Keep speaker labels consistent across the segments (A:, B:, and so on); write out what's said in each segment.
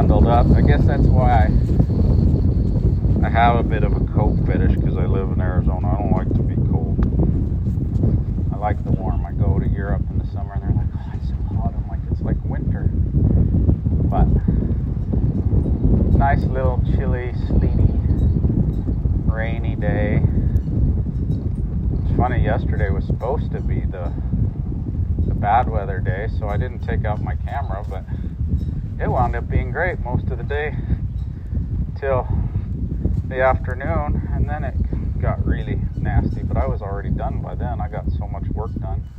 A: bundled up. I guess that's why I have a bit of a coat fetish, because I live in Arizona. I don't like to be cold. I like the warm. I go to Europe in the summer and they're like, oh, it's so hot. I'm like, it's like winter. But nice little chilly, sleety, rainy day. It's funny, yesterday was supposed to be the bad weather day, so I didn't take out my camera, but it wound up being great most of the day till the afternoon, and then it got really nasty, but I was already done by then. I got so much work done.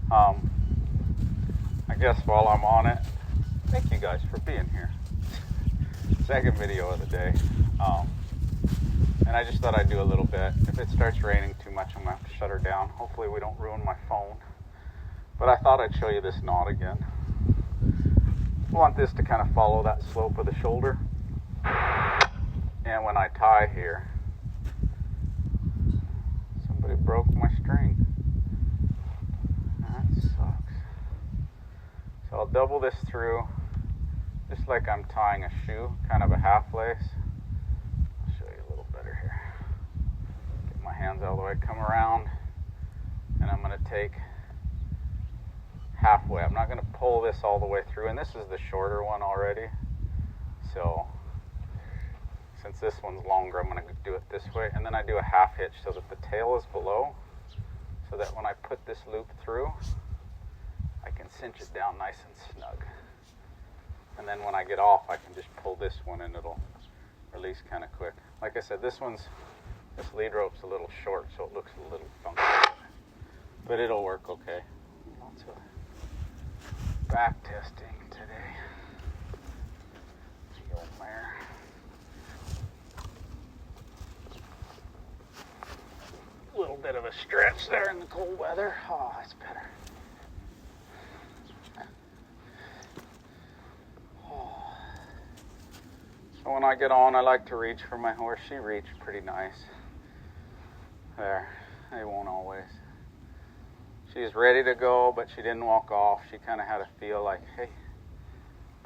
A: I guess while I'm on it, thank you guys for being here. Second video of the day. And I just thought I'd do a little bit. If it starts raining too much, I'm going to have to shut her down. Hopefully we don't ruin my phone. But I thought I'd show you this knot again. I want this to kind of follow that slope of the shoulder. And when I tie here, somebody broke my string. That sucks. So I'll double this through, just like I'm tying a shoe, kind of a half lace. I'll show you a little better here. Get my hands out of the way, come around, and I'm going to take halfway. I'm not going to pull this all the way through, and this is the shorter one already. So since this one's longer, I'm going to do it this way, and then I do a half hitch so that the tail is below, so that when I put this loop through, I can cinch it down nice and snug. And then when I get off, I can just pull this one and it'll release kind of quick. Like I said, this lead rope's a little short, so it looks a little funky, but it'll work okay. Lots of back testing today. The old mare. A little bit of a stretch there in the cold weather. Oh, that's better. Oh. So when I get on, I like to reach for my horse. She reached pretty nice. There. They won't always. She's ready to go, but she didn't walk off. She kind of had a feel like, hey,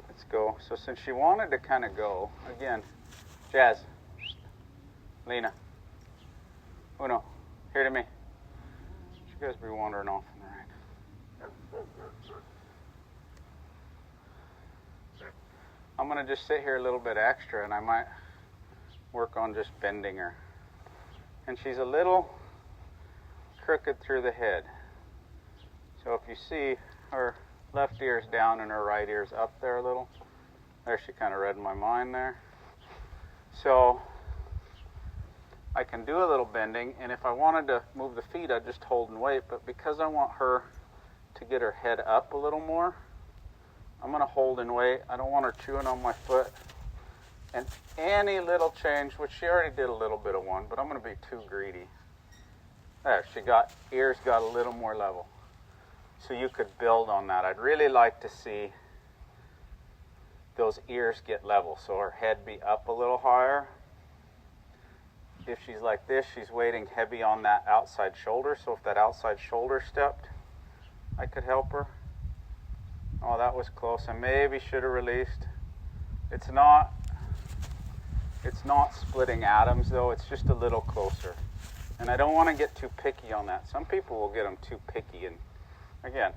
A: let's go. So since she wanted to kind of go, again, Jazz, Lena, Uno, here to me. You guys be wandering off in the rain. I'm going to just sit here a little bit extra, and I might work on just bending her. And she's a little crooked through the head. So if you see, her left ear's down and her right ear's up there a little. There, she kind of read my mind there. So I can do a little bending, and if I wanted to move the feet, I'd just hold and wait. But because I want her to get her head up a little more, I'm going to hold and wait. I don't want her chewing on my foot. And any little change, which she already did a little bit of one, but I'm going to be too greedy. There, ears got a little more level. So you could build on that. I'd really like to see those ears get level, so her head be up a little higher. If she's like this, she's weighting heavy on that outside shoulder, so if that outside shoulder stepped, I could help her. Oh, that was close. I maybe should have released. It's not splitting atoms, though. It's just a little closer. And I don't want to get too picky on that. Some people will get them too picky, and again,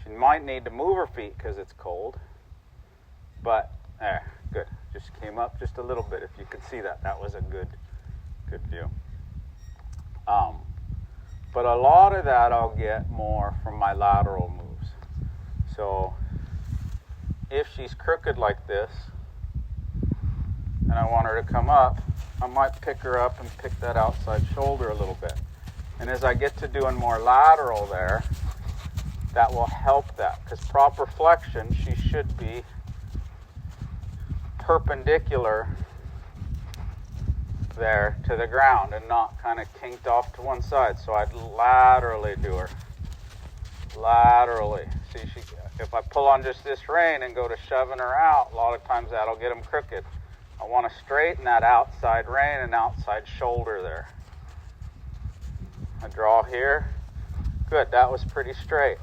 A: she might need to move her feet because it's cold, but there, good. Just came up just a little bit. If you could see that, that was a good view. But a lot of that I'll get more from my lateral moves. So if she's crooked like this, and I want her to come up, I might pick her up and pick that outside shoulder a little bit. And as I get to doing more lateral there, that will help that, because proper flexion, she should be perpendicular there to the ground and not kind of kinked off to one side. So I'd laterally do her. Laterally. See, if I pull on just this rein and go to shoving her out, a lot of times that'll get them crooked. I want to straighten that outside rein and outside shoulder there. I draw here. Good, that was pretty straight.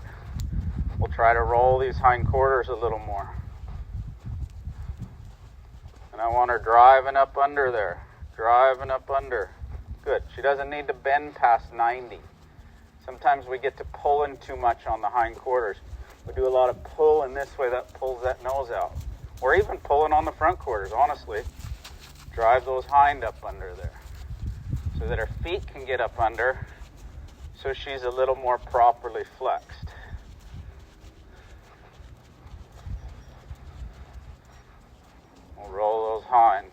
A: We'll try to roll these hindquarters a little more. And I want her driving up under there. Driving up under. Good. She doesn't need to bend past 90. Sometimes we get to pulling too much on the hindquarters. We do a lot of pulling this way, that pulls that nose out. Or even pulling on the front quarters, honestly. Drive those hind up under there so that her feet can get up under so she's a little more properly flexed. We'll roll those hind.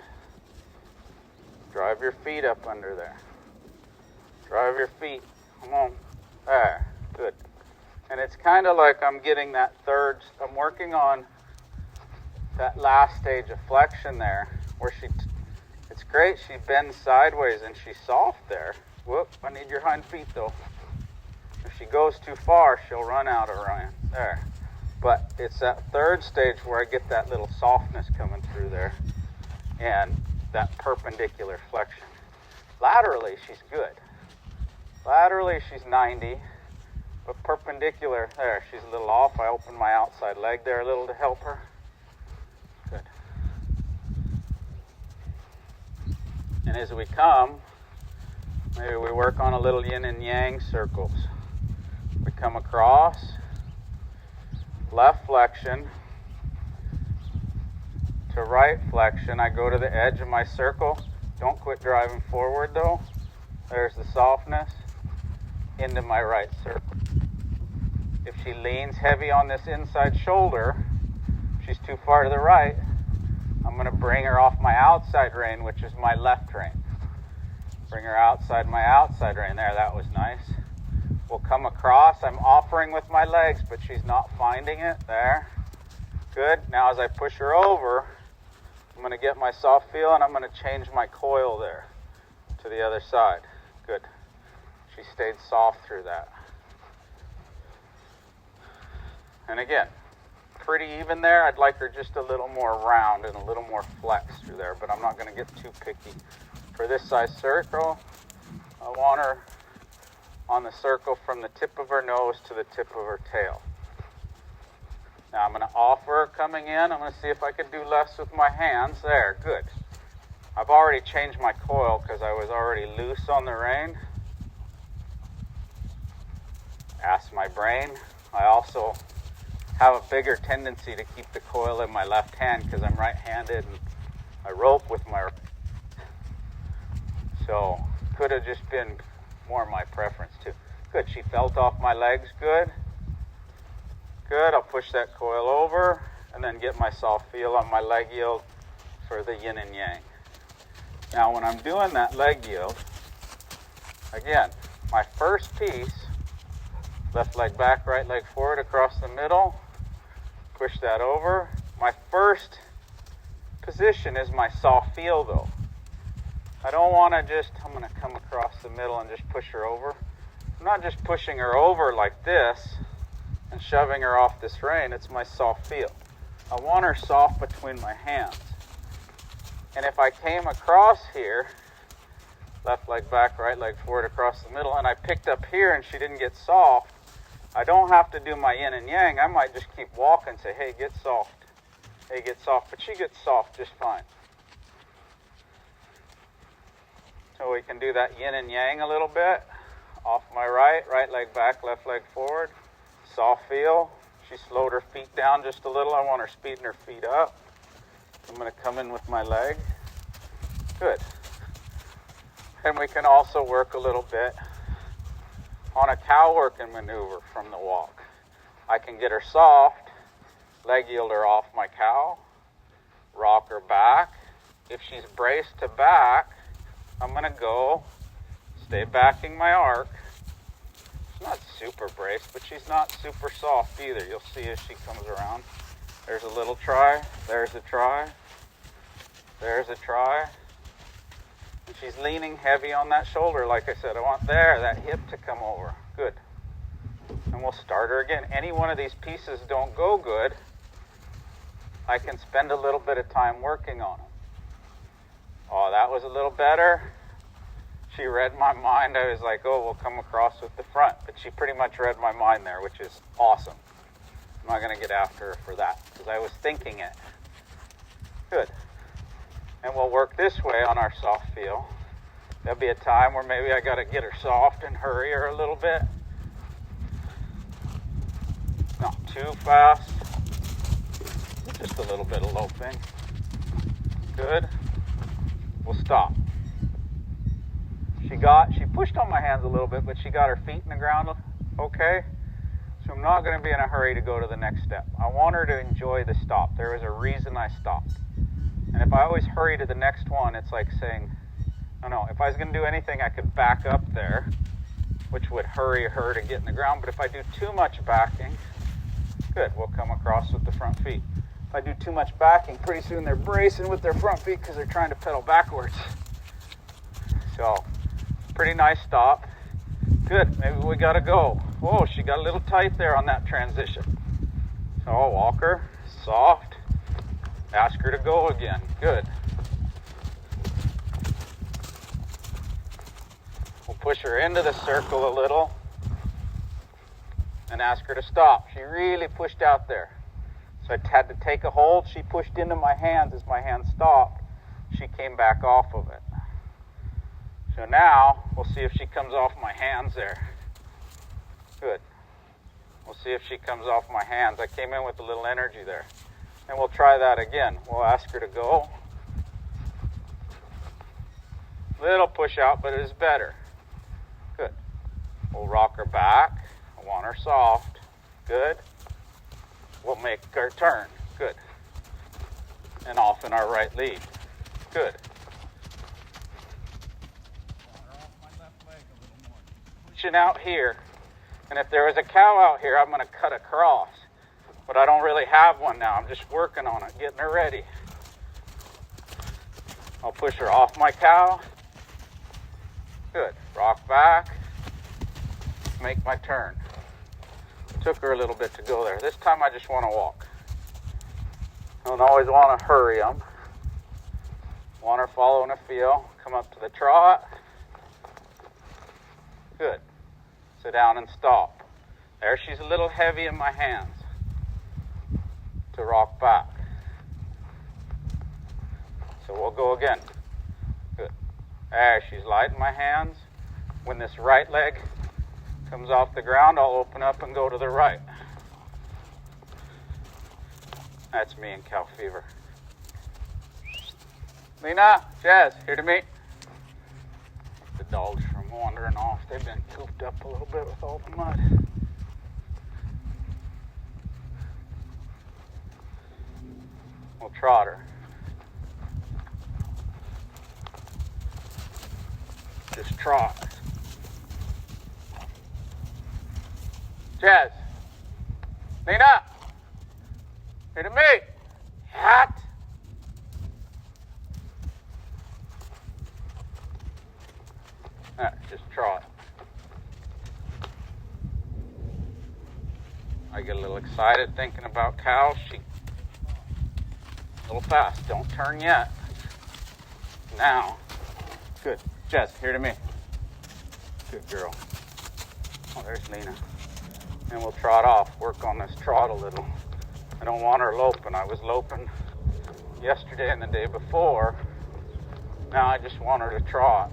A: Drive your feet up under there. Drive your feet. Come on. There. Good. And it's kind of like I'm getting that I'm working on that last stage of flexion there where it's great, she bends sideways and she's soft there. Whoop, I need your hind feet though. If she goes too far, she'll run out of Ryan. There. But it's that third stage where I get that little softness coming through there and that perpendicular flexion. Laterally, she's good. Laterally, she's 90, but perpendicular, there, she's a little off. I opened my outside leg there a little to help her. Good. And as we come, maybe we work on a little yin and yang circles. We come across, left flexion to right flexion. I go to the edge of my circle. Don't quit driving forward though. There's the softness into my right circle. If she leans heavy on this inside shoulder, she's too far to the right, I'm going to bring her off my outside rein, which is my left rein. Bring her outside my outside rein. There, that was nice. We'll come across. I'm offering with my legs, but she's not finding it. There. Good. Now as I push her over, I'm going to get my soft feel and I'm going to change my coil there to the other side. Good. She stayed soft through that. And again, pretty even there. I'd like her just a little more round and a little more flex through there, but I'm not going to get too picky. For this size circle, I want her on the circle from the tip of her nose to the tip of her tail. Now I'm going to offer her coming in. I'm going to see if I could do less with my hands. There, good. I've already changed my coil because I was already loose on the rein. Ask my brain. I also have a bigger tendency to keep the coil in my left hand because I'm right-handed and I rope with my right. So could have just been more my preference too. Good, she felt off my legs, good. Good, I'll push that coil over and then get my soft feel on my leg yield for the yin and yang. Now when I'm doing that leg yield, again, my first piece, left leg back, right leg forward across the middle, push that over. My first position is my soft feel though. I don't want to I'm going to come across the middle and just push her over. I'm not just pushing her over like this and shoving her off this rein. It's my soft feel. I want her soft between my hands. And if I came across here, left leg back, right leg forward across the middle, and I picked up here and she didn't get soft, I don't have to do my yin and yang. I might just keep walking and say, hey, get soft. Hey, get soft. But she gets soft just fine. So we can do that yin and yang a little bit. Off my right, right leg back, left leg forward. Soft feel. She slowed her feet down just a little. I want her speeding her feet up. I'm going to come in with my leg. Good. And we can also work a little bit on a cow working maneuver from the walk. I can get her soft, leg yield her off my cow, rock her back. If she's braced to back, I'm going to go, stay backing my arc. She's not super braced, but she's not super soft either. You'll see as she comes around. There's a little try, there's a try, there's a try. And she's leaning heavy on that shoulder, like I said. I want that hip to come over. Good. And we'll start her again. Any one of these pieces don't go good, I can spend a little bit of time working on them. Oh, that was a little better. She read my mind. I was like, oh, we'll come across with the front. But she pretty much read my mind there, which is awesome. I'm not going to get after her for that because I was thinking it. Good. And we'll work this way on our soft feel. There'll be a time where maybe I got to get her soft and hurry her a little bit. Not too fast. Just a little bit of loping. Good. We'll stop. She pushed on my hands a little bit, but she got her feet in the ground okay. So I'm not going to be in a hurry to go to the next step. I want her to enjoy the stop. There was a reason I stopped. And if I always hurry to the next one, it's like saying, no, if I was going to do anything, I could back up there, which would hurry her to get in the ground. But if I do too much backing, good, we'll come across with the front feet. If I do too much backing, pretty soon they're bracing with their front feet because they're trying to pedal backwards. So, pretty nice stop. Good, maybe we got to go. Whoa, she got a little tight there on that transition. So I'll walk her, soft, ask her to go again. Good. We'll push her into the circle a little and ask her to stop. She really pushed out there. So I had to take a hold. She pushed into my hands. As my hands stopped, she came back off of it. So now we'll see if she comes off my hands there. Good. We'll see if she comes off my hands. I came in with a little energy there. And we'll try that again. We'll ask her to go. Little push out, but it is better. Good. We'll rock her back. I want her soft. Good. We'll make her turn. Good. And off in our right lead. Good. Pushing out here. And if there was a cow out here, I'm going to cut across. But I don't really have one now. I'm just working on it, getting her ready. I'll push her off my cow. Good. Rock back. Make my turn. Took her a little bit to go there. This time I just want to walk. I don't always want to hurry them. Want her following a feel. Come up to the trot. Good. Sit down and stop. There, she's a little heavy in my hands to rock back. So we'll go again. Good. There, she's light in my hands. When this right leg comes off the ground, I'll open up and go to the right. That's me in cow fever. Lena, Jazz, here to meet. The dogs from wandering off. They've been cooped up a little bit with all the mud. We'll trot her. Just trot. Jazz. Lena. Here to me. Hat. Just trot. I get a little excited thinking about cows. She a little fast. Don't turn yet. Now. Good. Jess, here to me. Good girl. Oh, there's Lena. And we'll trot off. Work on this trot a little. I don't want her loping. I was loping yesterday and the day before. Now I just want her to trot.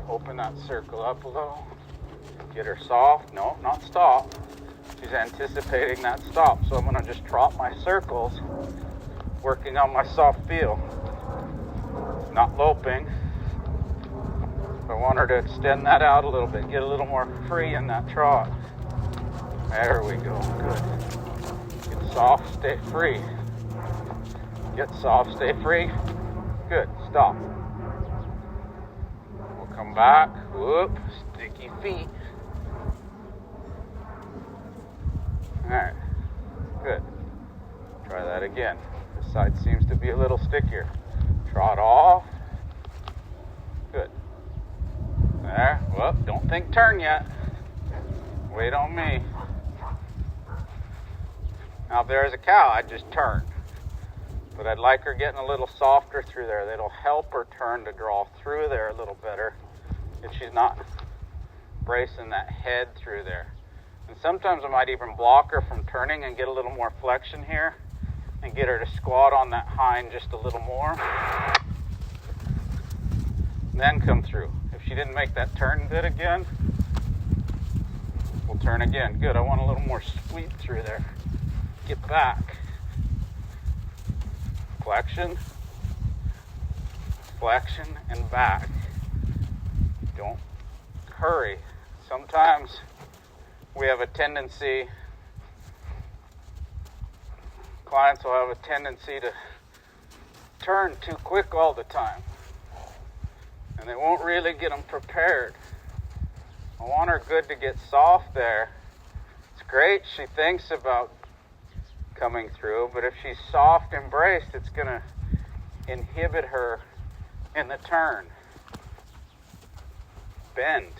A: Open that circle up a little. Get her soft. No, not stop. She's anticipating that stop. So I'm going to just trot my circles, working on my soft feel. Not loping. I want her to extend that out a little bit. Get a little more free in that trot. There we go. Good. Get soft, stay free. Get soft, stay free. Good. Stop. Come back. Whoop. Sticky feet. Alright. Good. Try that again. This side seems to be a little stickier. Trot off. Good. There. Whoop. Don't think turn yet. Wait on me. Now if there's a cow, I'd just turn. But I'd like her getting a little softer through there. That'll help her turn to draw through there a little better if she's not bracing that head through there. And sometimes I might even block her from turning and get a little more flexion here and get her to squat on that hind just a little more. Then come through. If she didn't make that turn good again, we'll turn again. Good, I want a little more sweep through there. Get back. Flexion, flexion, and back. Don't hurry. Sometimes we have a tendency, clients will have a tendency to turn too quick all the time, and they won't really get them prepared. I want her good to get soft there. It's great she thinks about coming through, but if she's soft and braced, it's going to inhibit her in the turn. Bend.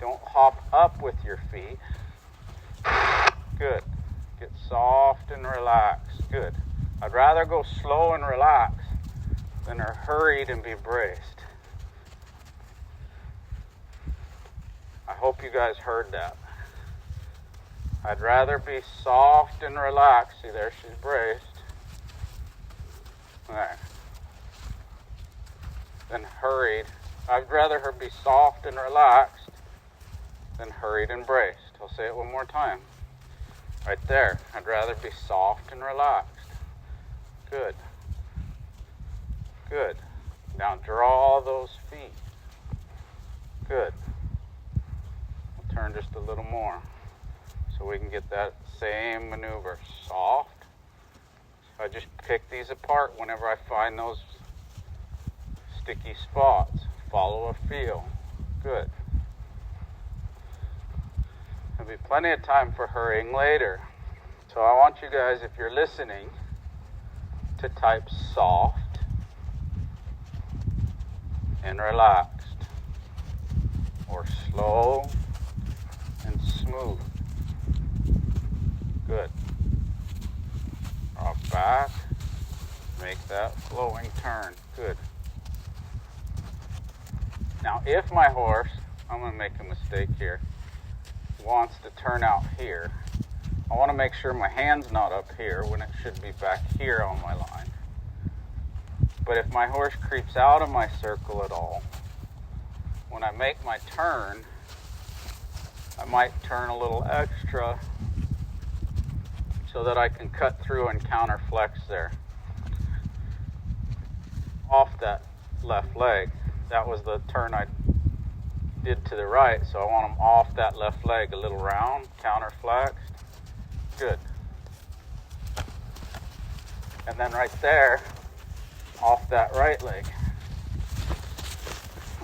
A: Don't hop up with your feet. Good. Get soft and relaxed. Good. I'd rather go slow and relaxed than her hurried and be braced. I hope you guys heard that. I'd rather be soft and relaxed. See there, she's braced. There. Than hurried. I'd rather her be soft and relaxed than hurried and braced. I'll say it one more time. Right there. I'd rather be soft and relaxed. Good. Good. Now draw those feet. Good. We'll turn just a little more so we can get that same maneuver. Soft. So I just pick these apart whenever I find those sticky spots. Follow a feel. Good. There'll be plenty of time for hurrying later. So I want you guys, if you're listening, to type soft and relaxed, or slow and smooth. Good. Rock back. Make that flowing turn. Good. Now, if my horse, I'm going to make a mistake here, wants to turn out here, I want to make sure my hand's not up here when it should be back here on my line. But if my horse creeps out of my circle at all, when I make my turn, I might turn a little extra so that I can cut through and counter flex there. Off that left leg. That was the turn I did to the right, so I want them off that left leg, a little round, counter flexed. Good. And then right there, off that right leg.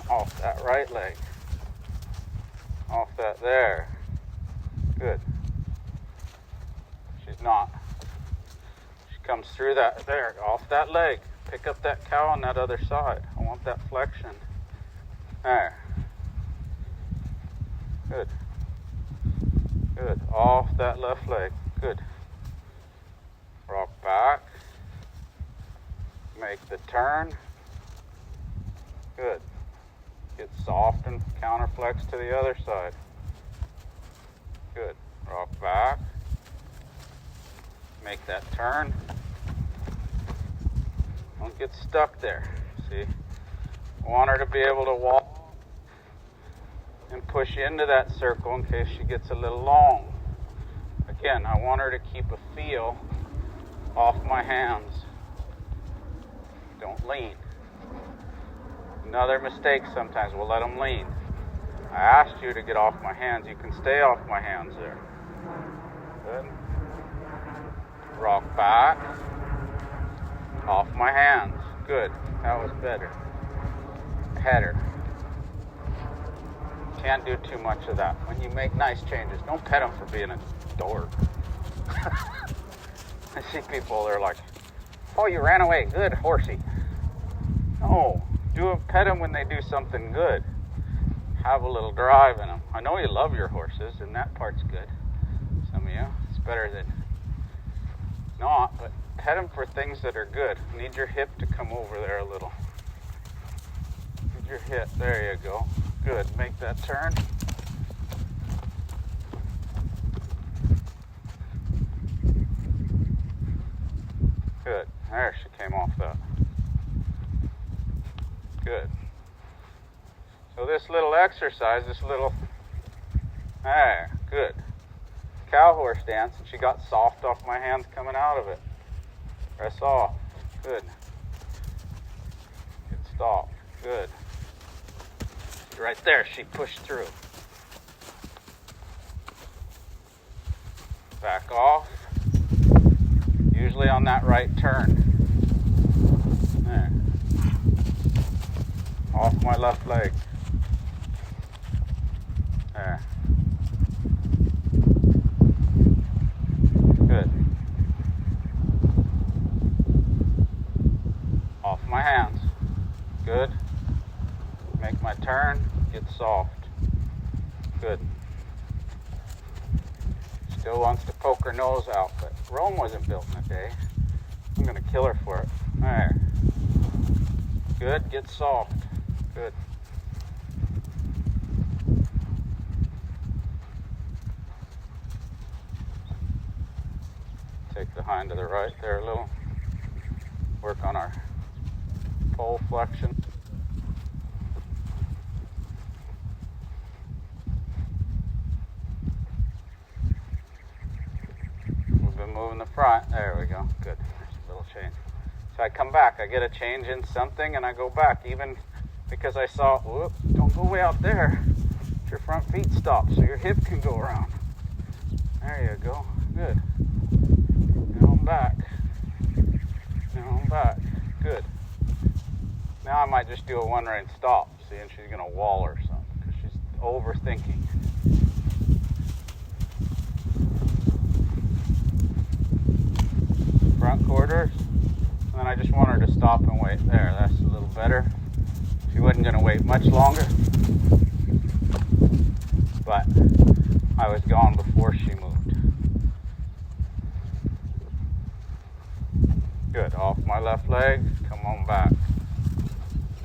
A: Off that right leg. Off that there. Good. She's not. She comes through that there, off that leg. Pick up that cow on that other side. I want that flexion. There. Good. Good. Off that left leg. Good. Rock back. Make the turn. Good. Get soft and counter flex to the other side. Good. Rock back. Make that turn. Don't get stuck there. See? I want her to be able to walk and push into that circle in case she gets a little long. Again, I want her to keep a feel off my hands. Don't lean. Another mistake sometimes, we'll let them lean. I asked you to get off my hands. You can stay off my hands there. Good. Rock back. Off my hands. Good. That was better. Header. Can't do too much of that. When you make nice changes, don't pet them for being a dork. I see people, they're like, oh, you ran away. Good, horsey. No. Pet them when they do something good. Have a little drive in them. I know you love your horses, and that part's good. Some of you. It's better than not, but pet them for things that are good. Need your hip to come over there a little. Need your hip. There you go. Good. Make that turn. There, she came off that. Good. So this little exercise, there, good. Cow horse dance, and she got soft off my hands coming out of it. Press off. Good. Good stop. Good. Right there, she pushed through. Back off. Usually on that right turn. There. Off my left leg. There. Good. Off my hands. Good. Make my turn. Get soft. Good. Still wants to poke her nose out, but Rome wasn't built in a day. I'm going to kill her for it. There. Good. Get soft. Good. Take the hind to the right there a little. Work on our pole flexion. We've been moving the front. There we go. Good. There's a little change. So I come back. I get a change in something and I go back. Even because I saw, whoop, don't go way out there. Your front feet stop so your hip can go around. There you go. Good. Now I'm back. Now I'm back. Good. Now I might just do a one rein stop. See, and she's going to wall or something because she's overthinking. Front quarters. And then I just want her to stop and wait. There, that's a little better. She wasn't going to wait much longer. But I was gone before she moved. Good. Off my left leg. Come on back.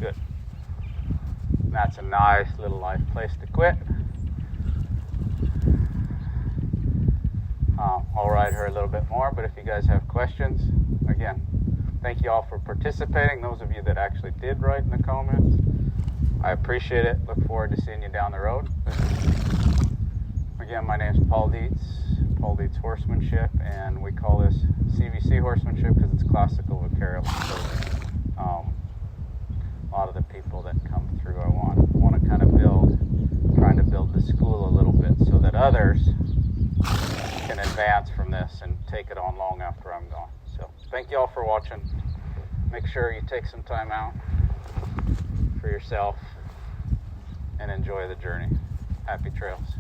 A: Good. And that's a nice little life place to quit. I'll ride her a little bit more, but if you guys have questions, again, thank you all for participating. Those of you that actually did write in the comments, I appreciate it. Look forward to seeing you down the road. Again, my name is Paul Dietz Horsemanship, and we call this CVC Horsemanship because it's classical vaquero. So, a lot of the people that come through, I want to kind of trying to build the school a little bit so that others can advance from this and take it on long after I'm gone. So thank you all for watching. Make sure you take some time out for yourself and enjoy the journey. Happy trails.